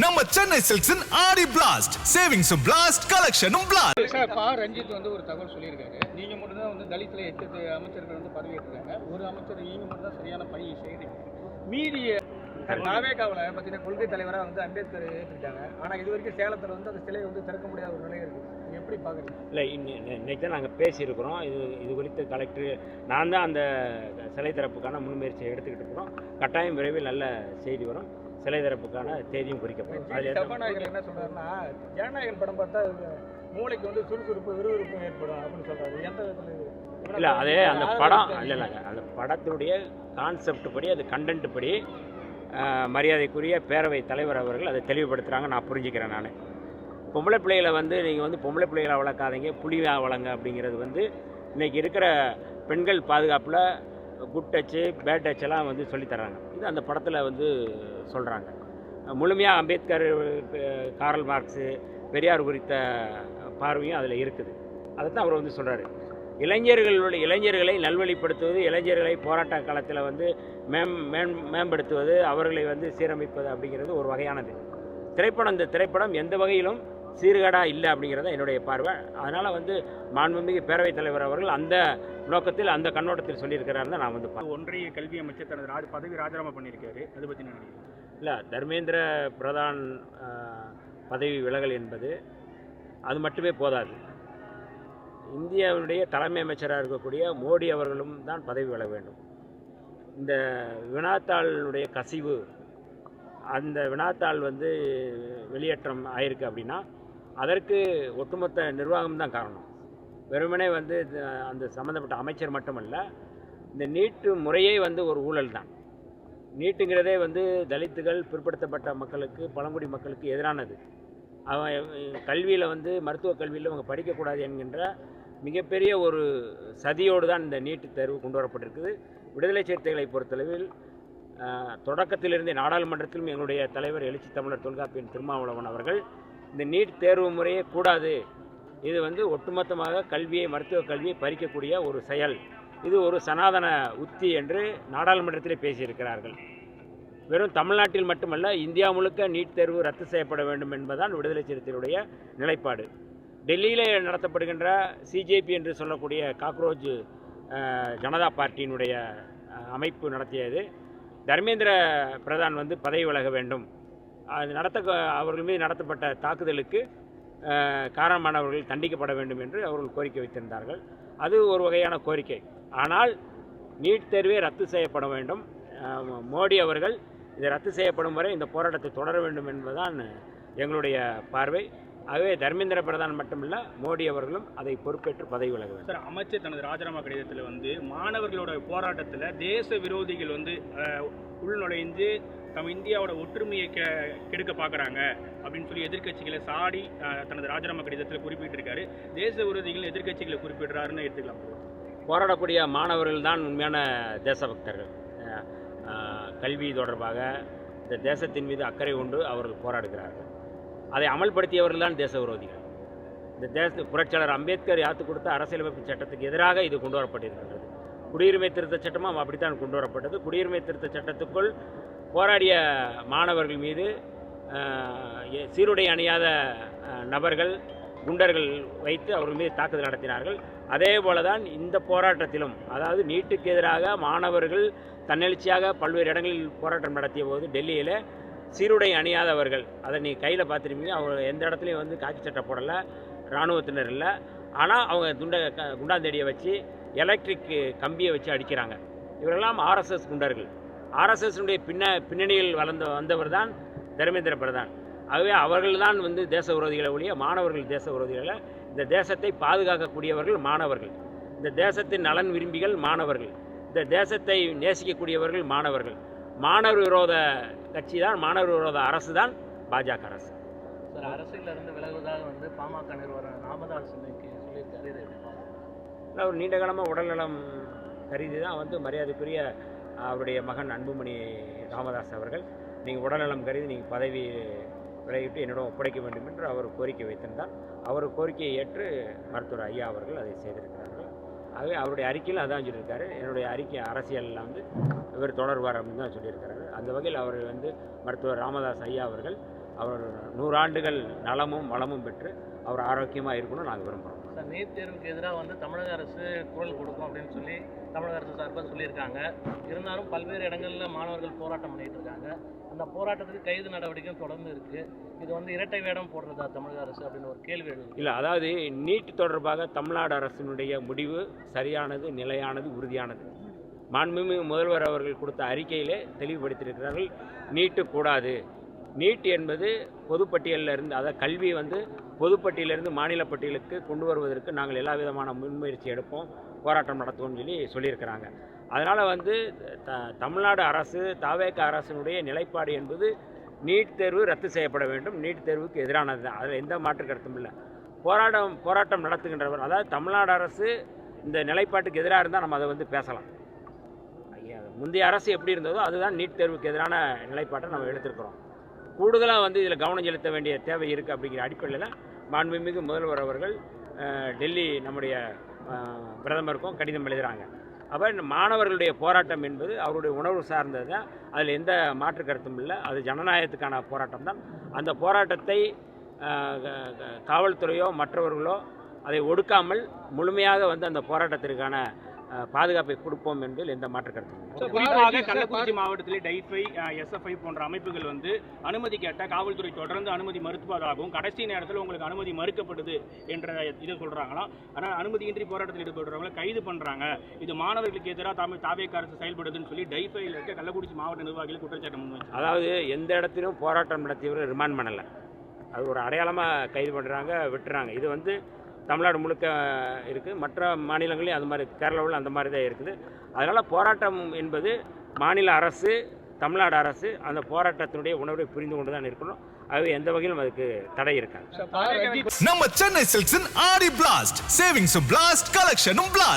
நம்ம சென்னை சில்க்ஸின் Aadi blast savings blast கலெக்ஷனும் பிளாஸ்ட். ரஞ்சித் வந்து ஒரு தகவல் சொல்லியிருக்காரு. நீங்க மட்டும் தான் வந்து தலித்ல 8 அமைச்சர்கள் வந்து பதவியேற்றிருக்காங்க. ஒரு அமைச்சர் நீங்க மட்டும் தான் சரியான பணி செய்றீங்க. மீதி நாவேகாவில் பார்த்தீங்கன்னா கொள்கை தலைவராக வந்து அம்பேத்கர் ஏற்றிருக்காங்க. ஆனால் இது வரைக்கும் சேலத்தில் வந்து அந்த சிலையை வந்து திறக்க முடியாத ஒரு நிலை இருக்குது. நீங்கள் எப்படி பார்க்குறீங்க? இல்லை, இன்னைக்கு தான் நாங்கள் பேசியிருக்கிறோம். இது குறித்து கலெக்டர் நான் தான் அந்த சிலை திறப்புக்கான முன்முயற்சியை எடுத்துக்கிட்டு இருக்கிறோம். கட்டாயம் விரைவில் நல்ல செய்தி வரும். சிலை திறப்புக்கான தேதியும் குறிக்கப்படும். அதில் சபாநாயகர் என்ன சொல்கிறாருன்னா, ஜனநாயகன் படம் பார்த்தா மூளைக்கு வந்து சுறுசுறுப்பு விறுவிறுப்பு ஏற்படும் அப்படின்னு சொல்கிறாரு. எந்த விதத்தில்? இல்லை, அதே அந்த படம் இல்லை அந்த படத்துடைய கான்செப்ட் படி, அது கண்டென்ட் படி மரியாதைக்குரிய பேரவை தலைவர் அவர்கள் அதை தெளிவுபடுத்துகிறாங்க. நான் புரிஞ்சுக்கிறேன். நான் பொம்பளை பிள்ளைகளை வந்து நீங்கள் வந்து பொம்பளை பிள்ளைகளை வளர்க்காதீங்க, புலியாக வளங்க அப்படிங்கிறது வந்து இன்றைக்கி இருக்கிற பெண்கள் பாதுகாப்பில் குட் டச்சு பேட் டச்செல்லாம் வந்து சொல்லித்தராங்க. இது அந்த படத்தில் வந்து சொல்கிறாங்க. முழுமையாக அம்பேத்கர், காரல் மார்க்ஸு, பெரியார் குறித்த பார்வையும் அதில் இருக்குது. அதை தான் அவர் வந்து சொல்கிறாரு. இளைஞர்களை நல்வழிப்படுத்துவது, இளைஞர்களை போராட்ட காலத்தில் வந்து மேம்படுத்துவது, அவர்களை வந்து சீரமைப்பது அப்படிங்கிறது ஒரு வகையானது. இந்த திரைப்படம் எந்த வகையிலும் சீர்கேடாக இல்லை அப்படிங்கிறத என்னுடைய பார்வை. அதனால் வந்து மாண்புமிகு பேரவைத் தலைவர் அவர்கள் அந்த நோக்கத்தில், அந்த கண்ணோட்டத்தில் சொல்லியிருக்கிறார் தான் நான் வந்து ஒன்றிய கல்வி அமைச்சர் தனது பதவி ராஜினாமா பண்ணியிருக்காரு. அதை பற்றி நான் இல்லை, தர்மேந்திர பிரதான் பதவி விலகல் என்பது அது மட்டுமே போதாது. இந்தியாவுடைய தலைமை அமைச்சராக இருக்கக்கூடிய மோடி அவர்களும் தான் பதவி விலக வேண்டும். இந்த வினாத்தாளுடைய கசிவு, அந்த வினாத்தாள் வந்து வெளியேற்றம் ஆயிருக்கு அப்படின்னா அதற்கு ஒட்டுமொத்த நிர்வாகம் தான் காரணம். வெறுமனே வந்து அந்த சம்மந்தப்பட்ட அமைச்சர் மட்டுமல்ல, இந்த நீட்டு முறையே வந்து ஒரு ஊழல் தான். நீட்டுங்கிறதே வந்து தலித்துகள், பிற்படுத்தப்பட்ட மக்களுக்கு, பழங்குடி மக்களுக்கு எதிரானது. கல்வியில் வந்து மருத்துவ கல்வியில் அவங்க படிக்கக்கூடாது என்கின்ற மிகப்பெரிய ஒரு சதியோடு தான் இந்த நீட்டு தேர்வு கொண்டு வரப்பட்டிருக்குது. விடுதலை சிறுத்தைகளை பொறுத்தளவில் தொடக்கத்திலிருந்தே நாடாளுமன்றத்திலும் எங்களுடைய தலைவர் எழுச்சி தமிழர் தொல்காப்பியன் திருமாவளவன் அவர்கள் இந்த நீட் தேர்வு முறையே கூடாது, இது வந்து ஒட்டுமொத்தமாக கல்வியை, மருத்துவ கல்வியை பறிக்கக்கூடிய ஒரு செயல், இது ஒரு சனாதன உத்தி என்று நாடாளுமன்றத்திலே பேசியிருக்கிறார்கள். வெறும் தமிழ்நாட்டில் மட்டுமல்ல, இந்தியா முழுக்க நீட் தேர்வு ரத்து செய்யப்பட வேண்டும் என்பதுதான் விடுதலை சிறுத்தைகளுடைய நிலைப்பாடு. டெல்லியில் நடத்தப்படுகின்ற சிஜேபி என்று சொல்லக்கூடிய காக்ரோச் ஜனதா பார்ட்டியினுடைய அமைப்பு நடத்தியது தர்மேந்திர பிரதான் வந்து பதவி விலக வேண்டும், அது அவர்கள் மீது நடத்தப்பட்ட தாக்குதலுக்கு காரணமானவர்கள் தண்டிக்கப்பட வேண்டும் என்று அவர்கள் கோரிக்கை வைத்திருந்தார்கள். அது ஒரு வகையான கோரிக்கை. ஆனால் நீட் தேர்வே ரத்து செய்யப்பட வேண்டும். மோடி அவர்கள் இது ரத்து செய்யப்படும் வரை இந்த போராட்டத்தை தொடர வேண்டும் என்பதுதான் எங்களுடைய பார்வை. ஆகவே தர்மேந்திர பிரதான் மட்டுமல்ல, மோடி அவர்களும் அதை பொறுப்பேற்று பதவி விலக வேண்டும். சார், அமைச்சர் தனது ராஜினாமா கடிதத்தில் வந்து மாணவர்களோட போராட்டத்தில் தேச விரோதிகள் வந்து உள்நுழைந்து இந்தியாவோட ஒற்றுமையை கெடுக்க பார்க்குறாங்க அப்படின்னு சொல்லி எதிர்க்கட்சிகளை சாடி தனது ராஜினாமா கடிதத்தில் குறிப்பிட்டிருக்காரு. தேச விரோதிகள் எதிர்க்கட்சிகளை குறிப்பிடுறாருன்னு எடுத்துக்கலாம். போராடக்கூடிய மாணவர்கள் தான் உண்மையான தேசபக்தர்கள். கல்வி தொடர்பாக இந்த தேசத்தின் மீது அக்கறை கொண்டு அவர்கள் போராடுகிறார்கள். அதை அமல்படுத்தியவர்கள் தான் தேச விரோதிகள். இந்த புரட்சியாளர் அம்பேத்கர் யாத்து கொடுத்த அரசியலமைப்பு சட்டத்துக்கு எதிராக இது கொண்டு வரப்பட்டிருக்கின்றது. குடியுரிமை திருத்த சட்டமும் அப்படித்தான் கொண்டு வரப்பட்டது. குடியுரிமை திருத்த சட்டத்துக்குள் போராடிய மாணவர்கள் மீது சீருடை அணியாத நபர்கள், குண்டர்கள் வைத்து அவர்கள் மீது தாக்குதல் நடத்தினார்கள். அதே போல தான் இந்த போராட்டத்திலும், அதாவது நீட்டுக்கு எதிராக மாணவர்கள் தன்னெழுச்சியாக பல்வேறு இடங்களில் போராட்டம் நடத்திய போது டெல்லியில் சீருடை அணியாதவர்கள், அதை நீங்கள் கையில் பார்த்துருப்பீங்க, அவங்க எந்த இடத்துலையும் வந்து காக்கி சட்டை போடலை, இராணுவத்தினர் இல்லை. ஆனால் அவங்க குண்டாந்தேடியை வச்சு, எலக்ட்ரிக் கம்பியை வச்சு அடிக்கிறாங்க. இவரெல்லாம் ஆர்எஸ்எஸ் குண்டர்கள். ஆர்எஸ்எஸ்னுடைய பின்னணியில் வந்தவர் தான் தர்மேந்திர பிரதான். ஆகவே அவர்கள் தான் வந்து தேச விரோதிகளை ஒழிய மாணவர்கள் தேச விரோதிகளை. இந்த தேசத்தை பாதுகாக்கக்கூடியவர்கள் மாணவர்கள், இந்த தேசத்தின் நலன் விரும்பிகள் மாணவர்கள், இந்த தேசத்தை நேசிக்கக்கூடியவர்கள் மாணவர்கள். மாணவர் விரோத கட்சி தான், மாணவர் விரோத அரசு தான் பாஜக அரசு. சார், அரசியலிருந்து விலகுவதாக வந்து பாமக நிறுவனர் ராமதாஸ் சொல்லியிருக்காரு. அவர் நீண்ட காலமாக உடல்நலம் கருதி தான் வந்து மரியாதைக்குரிய அவருடைய மகன் அன்புமணி ராமதாஸ் அவர்கள், நீங்கள் உடல்நலம் கருதி நீங்கள் பதவி விலகிட்டு என்னிடம் ஒப்படைக்க வேண்டும் என்று அவர் கோரிக்கை வைத்திருந்தார். அவர் கோரிக்கையை ஏற்று மருத்துவர் ஐயா அவர்கள் அதை செய்திருக்கிறார்கள். ஆகவே அவருடைய அறிக்கையில் அதான் சொல்லியிருக்காரு. என்னுடைய அறிக்கை அரசியலில் வந்து இவர் தொடர்வார் அப்படின்னு தான் சொல்லியிருக்கிறாரு. அந்த வகையில் அவர் வந்து மருத்துவர் ராமதாஸ் ஐயா அவர்கள் அவர் 100 ஆண்டுகள் நலமும் வளமும் பெற்று அவர் ஆரோக்கியமாக இருக்கணும்னு நாங்கள் விரும்புகிறோம். சார், நீட் தேர்வுக்கு எதிராக வந்து தமிழக அரசு குரல் கொடுக்கும் அப்படின்னு சொல்லி தமிழக அரசு சார்பாக சொல்லியிருக்காங்க. இருந்தாலும் பல்வேறு இடங்களில் மாணவர்கள் போராட்டம் பண்ணிட்டு இருக்காங்க. அந்த போராட்டத்துக்கு கைது நடவடிக்கையும் தொடர்ந்து இருக்குது. இது வந்து இரட்டை வேடம் போடுறதா தமிழக அரசு அப்படின்னு ஒரு கேள்வி எழுது. இல்லை, அதாவது நீட் தொடர்பாக தமிழ்நாடு அரசினுடைய முடிவு சரியானது, நிலையானது, உறுதியானது. மாண்புமிகு முதல்வர் அவர்கள் கொடுத்த அறிக்கையிலே தெளிவுபடுத்தியிருக்கிறார்கள். நீட்டு கூடாது. நீட் என்பது பொதுப்பட்டியலில் இருந்து, அதாவது கல்வி வந்து பொதுப்பட்டியலிருந்து மாநில பட்டியலுக்கு கொண்டு வருவதற்கு நாங்கள் எல்லா விதமான முன்முயற்சி எடுப்போம், போராட்டம் நடத்துவோம்னு சொல்லியிருக்கிறாங்க. அதனால் வந்து தமிழ்நாடு அரசு, தவேக அரசினுடைய நிலைப்பாடு என்பது நீட் தேர்வு ரத்து செய்யப்பட வேண்டும், நீட் தேர்வுக்கு எதிரானது தான். அதில் எந்த மாற்று கருத்தும் இல்லை. போராட்டம் நடத்துகின்றவர், அதாவது தமிழ்நாடு அரசு இந்த நிலைப்பாட்டுக்கு எதிராக இருந்தால் நம்ம அதை வந்து பேசலாம். முந்தைய அரசு எப்படி இருந்ததோ அதுதான் நீட் தேர்வுக்கு எதிரான நிலைப்பாட்டை நம்ம எடுத்திருக்கிறோம். கூடுதலாக வந்து இதில் கவனம் செலுத்த வேண்டிய தேவை இருக்குது. அப்படிங்கிற அடிப்படையில் மாண்புமிகு முதல்வர் அவர்கள் டெல்லி நம்முடைய பிரதமருக்கும் கடிதம் எழுதுகிறாங்க. அப்போ மாணவர்களுடைய போராட்டம் என்பது அவருடைய உணர்வு சார்ந்தது தான், அதில் எந்த மாற்று கருத்தும் இல்லை. அது ஜனநாயகத்துக்கான போராட்டம் தான். அந்த போராட்டத்தை காவல்துறையோ மற்றவர்களோ அதை ஒடுக்காமல் முழுமையாக வந்து அந்த போராட்டத்திற்கான பாதுகாப்பை கொடுப்போம் என்பதில் எந்த மாற்று கருத்தும் இல்லை. குறிப்பாக கள்ளக்குறிச்சி மாவட்டத்திலே டைஃபை, எஸ்எஃப்ஐ போன்ற அமைப்புகள் வந்து அனுமதி கேட்டால் காவல்துறை தொடர்ந்து அனுமதி மறுப்பதாகவும், கடைசி நேரத்தில் உங்களுக்கு அனுமதி மறுக்கப்படுது என்ற இதை சொல்கிறாங்களாம். ஆனால் அனுமதியின்றி போராட்டத்தில் ஈடுபடுறவங்களை கைது பண்ணுறாங்க, இது மாணவர்களுக்கு எதிராக தவேக அரசு செயல்படுதுன்னு சொல்லி டைஃபையில் இருக்க கள்ளக்குறிச்சி மாவட்ட நிர்வாகிகள் குற்றச்சாட்டு முன்வைச்சு. அதாவது எந்த இடத்திலும் போராட்டம் நடத்தியவர்கள் ரிமாண்ட் பண்ணலை, அது ஒரு அடையாளமாக கைது பண்ணுறாங்க, விட்டுறாங்க. இது வந்து தமிழ்நாடு முழுக்க இருக்குது, மற்ற மாநிலங்களையும் அது மாதிரி, கேரளாவில் அந்த மாதிரி தான் இருக்குது. அதனால் போராட்டம் என்பது மாநில அரசு, தமிழ்நாடு அரசு அந்த போராட்டத்தினுடைய உணர்வை புரிந்து கொண்டு தான் இருக்கணும். அது எந்த வகையிலும் அதுக்கு தடை இருக்காது. நம்ம சென்னை சில்க்ஸின் ஆடி பிளாஸ்ட், சேவிங்ஸும் பிளாஸ்ட், கலெக்ஷனும் பிளாஸ்ட்.